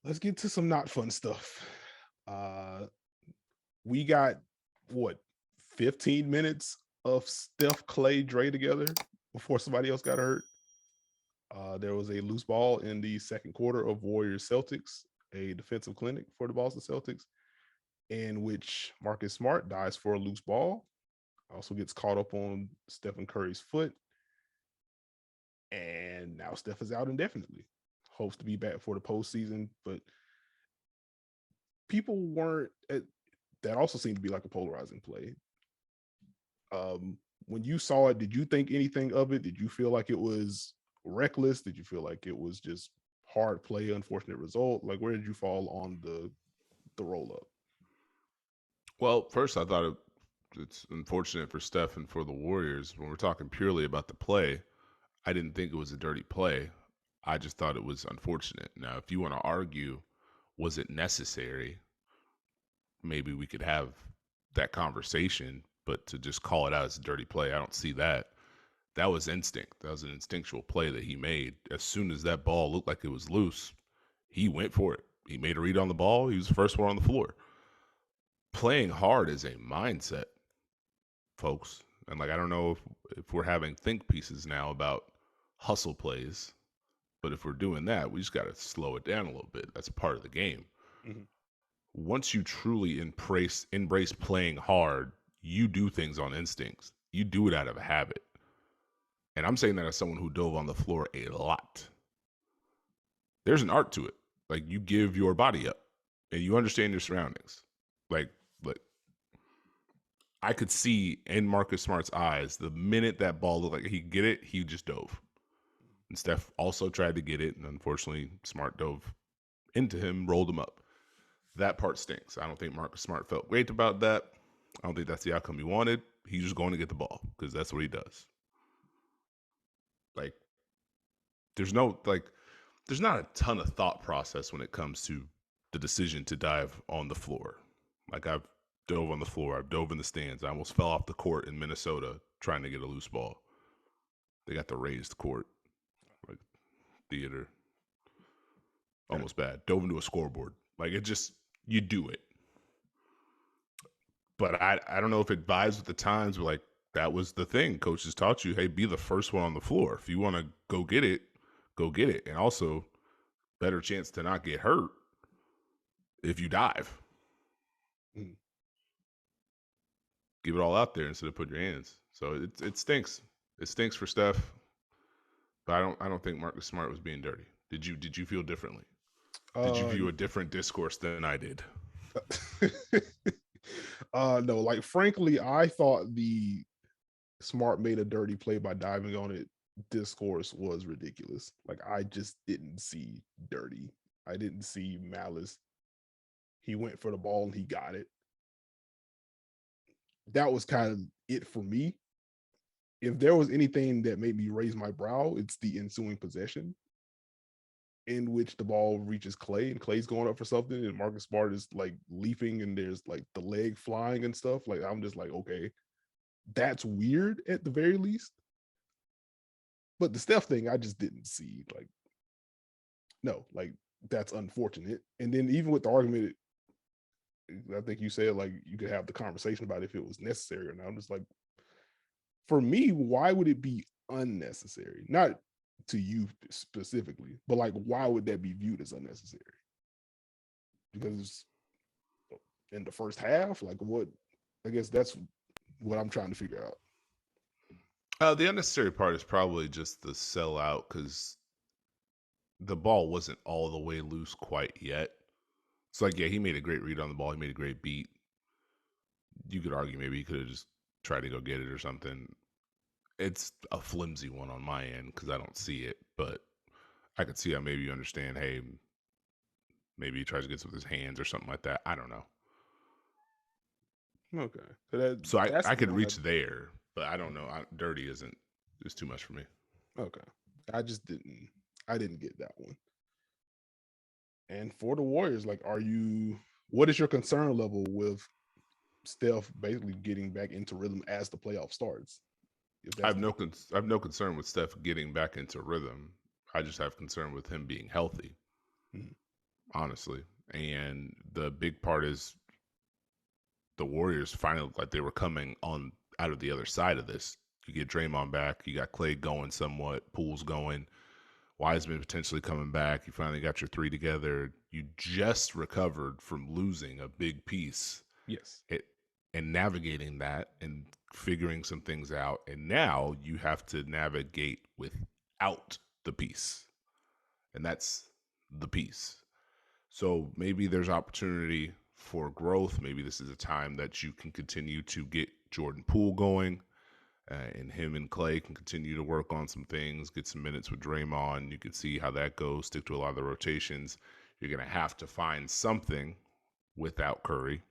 Let's get to some not fun stuff. Uh we got what 15 minutes of Steph Clay Dre together before somebody else got hurt. There was a loose ball in the second quarter of Warriors Celtics, a defensive clinic for the Boston Celtics, in which Marcus Smart dives for a loose ball, also gets caught up on Stephen Curry's foot, and now Steph is out indefinitely. Hopes to be back for the postseason, but people weren't. That also seemed to be like a polarizing play. When you saw it, did you think anything of it? Did you feel like it was reckless? Did you feel like it was just hard play, unfortunate result? Like, where did you fall on the roll up? Well, first, I thought it's unfortunate for Steph and for the Warriors. When we're talking purely about the play, I didn't think it was a dirty play. I just thought it was unfortunate. Now, if you want to argue, was it necessary? Maybe we could have that conversation, but to just call it out as a dirty play, I don't see that. That was instinct. That was an instinctual play that he made. As soon as that ball looked like it was loose, he went for it. He made a read on the ball. He was the first one on the floor. Playing hard is a mindset, folks. And like I don't know if we're having think pieces now about hustle plays, but if we're doing that, we just got to slow it down a little bit. That's part of the game. Mhm. Once you truly embrace playing hard, you do things on instincts. You do it out of habit. And I'm saying that as someone who dove on the floor a lot. There's an art to it. Like you give your body up and you understand your surroundings. Like I could see in Marcus Smart's eyes the minute that ball looked like he could get it, he just dove. And Steph also tried to get it, and unfortunately, Smart dove into him, rolled him up. That part stinks. I don't think Marcus Smart felt great about that. I don't think that's the outcome he wanted. He's just going to get the ball because that's what he does. Like, there's no there's not a ton of thought process when it comes to the decision to dive on the floor. Like I've dove on the floor, I've dove in the stands. I almost fell off the court in Minnesota trying to get a loose ball. They got the raised court, like theater, Gotcha. almost bad. Dove into a scoreboard. Like it just you do it. But I don't know if it vibes with the times. But like that was the thing. Coaches taught you, hey, be the first one on the floor. If you want to go get it. And also, better chance to not get hurt if you dive. Mhm. Give it all out there instead of put your hands. So it stinks. It stinks for Steph. But I don't think Marcus Smart was being dirty. Did you feel differently? Did you Uh, view a different discourse than I did? no, like frankly, I thought the Smart made a dirty play by diving on it discourse was ridiculous. Like I just didn't see dirty. I didn't see malice. He went for the ball and he got it. That was kind of it for me. If there was anything that made me raise my brow, it's the ensuing possession in which the ball reaches Clay and Clay's going up for something and Marcus Smart is like leaping and there's like the leg flying and stuff. Like I'm just like, okay, that's weird at the very least. But the Steph thing, I just didn't see. Like, no, like that's unfortunate. And then even with the argument, I think you said like you could have the conversation about if it was necessary or not. I'm just like, for me, why would it be unnecessary? Not to you specifically, but like, why would that be viewed as unnecessary? Because in the first half, like what? I guess that's what I'm trying to figure out. The unnecessary part is probably just the sellout because the ball wasn't all the way loose quite yet. It's like, yeah, he made a great read on the ball. He made a great beat. You could argue maybe he could have just tried to go get it or something. It's a flimsy one on my end because I don't see it, but I could see how maybe you understand. Hey, maybe he tries to get it with his hands or something like that. I don't know. Okay, So that's I the could one. reach there, but I don't know. Dirty isn't is too much for me. Okay, I just didn't. I didn't get that one. And for the Warriors, like, are you? What is your concern level with Steph basically getting back into rhythm as the playoff starts? If I that's have the no case. I have no concern with Steph getting back into rhythm. I just have concern with him being healthy. Mhm. honestly. And the big part is the Warriors finally looked like they were coming on out of the other side of this. You get Draymond back, you got Clay going somewhat, Poole's going, Wiseman potentially coming back. You finally got your three together. You just recovered from losing a big piece Yes. it, and navigating that and figuring some things out. And now you have to navigate without the piece. And that's the piece. So maybe there's opportunity for growth. Maybe this is a time that you can continue to get Jordan Poole going, and him and Clay can continue to work on some things, get some minutes with Draymond. You can see how that goes, stick to a lot of the rotations. You're going to have to find something without Curry.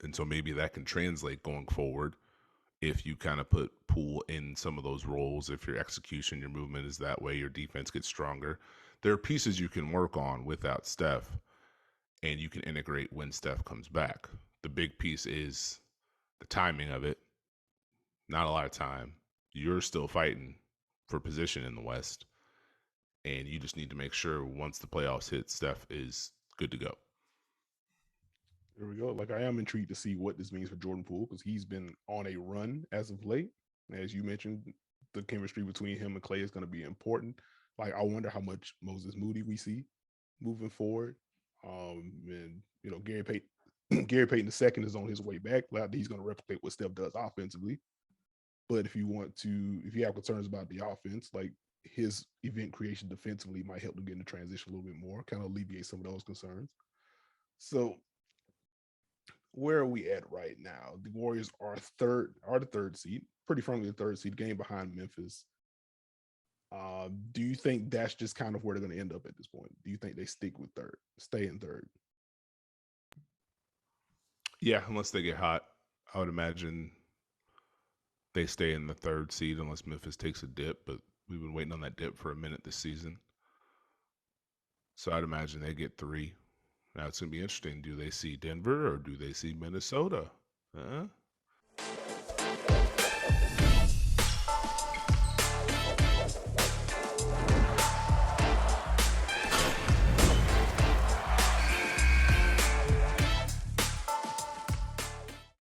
And so maybe that can translate going forward if you kind of put Poole in some of those roles. If your execution, your movement is that way, your defense gets stronger. There are pieces you can work on without Steph, and you can integrate when Steph comes back. The big piece is the timing of it. Not a lot of time. You're still fighting for position in the West, and you just need to make sure once the playoffs hit, Steph is good to go. There we go. Like I am intrigued to see what this means for Jordan Poole because he's been on a run as of late. As you mentioned, the chemistry between him and Clay is going to be important. Like I wonder how much Moses Moody we see moving forward. And you know, Gary Payton, Gary Payton II is on his way back. Like, he's going to replicate what Steph does offensively. But if you have concerns about the offense, like his event creation defensively might help to get in the transition a little bit more, kind of alleviate some of those concerns. So where are we at right now? The Warriors are the third seed, pretty firmly the third seed, game behind Memphis. Do you think that's just kind of where they're going to end up at this point? Do you think they stick with third, stay in third? Yeah, unless they get hot, I would imagine they stay in the third seed unless Memphis takes a dip. But we've been waiting on that dip for a minute this season. So I'd imagine they get three. Now it's going to be interesting. Do they see Denver or do they see Minnesota? Huh?